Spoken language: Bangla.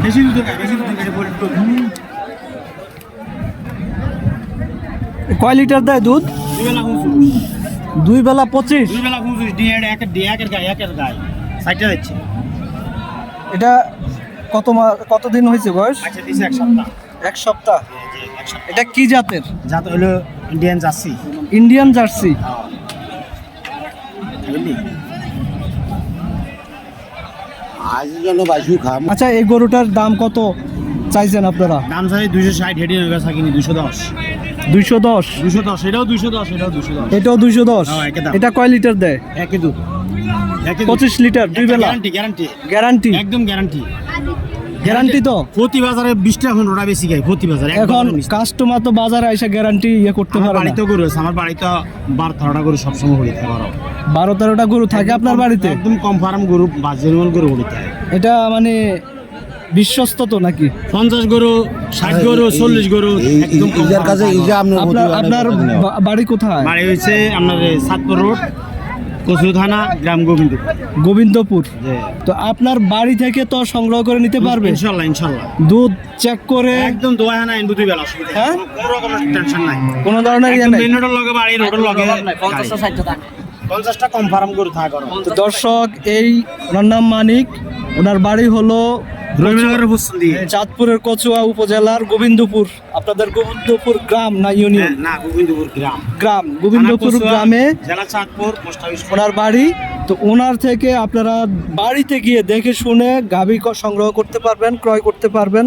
বেশি দুধ খায়, বেশি দুধ খায়, বলি তো। কয় লিটার দেয় দুধ? 2 বেলা 25, 2 বেলা 25। 2 বেলা 25, একের গায়ে সাইডটা দিচ্ছে। এটা কতদিন হয়েছে বয়স? আচ্ছা দিছে 1 সপ্তাহ। 1 সপ্তাহ। এটা কি জাতের? জাত হলো ইন্ডিয়ান জার্সি। Indian jersey. বুঝলি? আচ্ছা, এই গরুটার দাম কত চাইছেন আপনারা? দাম চাই 260, হেডি হয়ে গেছে কিনি 210। 210। 210, এটাও 210, এটাও 210। এটাও 210। হ্যাঁ, একই দাম। এটা কয় লিটার দেয়? একই দুধ। 25 লিটার 2 বেলা। গ্যারান্টি। গ্যারান্টি? একদম গ্যারান্টি। গ্যারান্টি তো? প্রতি বাজারে 20 টাকা 15 বেশি খাই প্রতি বাজারে। এখন কাস্টমার তো বাজারে এসে গ্যারান্টি করতে আমার পারে না। বাড়িতে গরু আছে, আমার বাড়িতে 12-13টা গরু সবসময় হয়ে থাকে। 12-13টা গরু থাকে আপনার বাড়িতে? একদম কম ফার্ম গরু, বাজেরমন গরু হইতে থাকে। এটা মানে বিশ্বস্ত তো নাকি? 50 গরু, 60 গরু, 40 গরু একদম কম ইজার কাছে ইজা আপনার বাড়ি কোথায়? বাড়ি হয়েছে আপনার সাতপুর রোড, কচুরি থানা, গ্রাম গোবিন্দপুর। গোবিন্দপুর। তো আপনার বাড়ি থেকে তো সংগ্রহ করে নিতে পারবে? ইনশাল্লাহ ইনশাল্লাহ। দুধ চেক করে একদম দোয়া না ইন দুই বেলা অসুবিধা। হ্যাঁ? কোনো রকমের টেনশন নাই। কোনো ধরনের ইয়ে একদম নাই? মেইন রোডের লগে বাড়ি, রোডের লগে 50টা কম ফার্ম গরু থাকে। তো দর্শক, এই ওনার নাম মানিক, ওনার বাড়ি হলো রবীন্দ্রনগরের পশ্চিম চাঁদপুরের কচুয়া উপজেলার গোবিন্দপুর। আপনাদের গোবিন্দপুর গ্রাম না ইউনিয়ন? না, গোবিন্দপুর গ্রাম। গ্রাম, গোবিন্দপুর গ্রামে জেলা চাঁদপুর, পোস্ট অফিস। ওনার বাড়ি। তো ওনার থেকে আপনারা বাড়িতে গিয়ে দেখে শুনে গাভী সংগ্রহ করতে পারবেন, ক্রয় করতে পারবেন।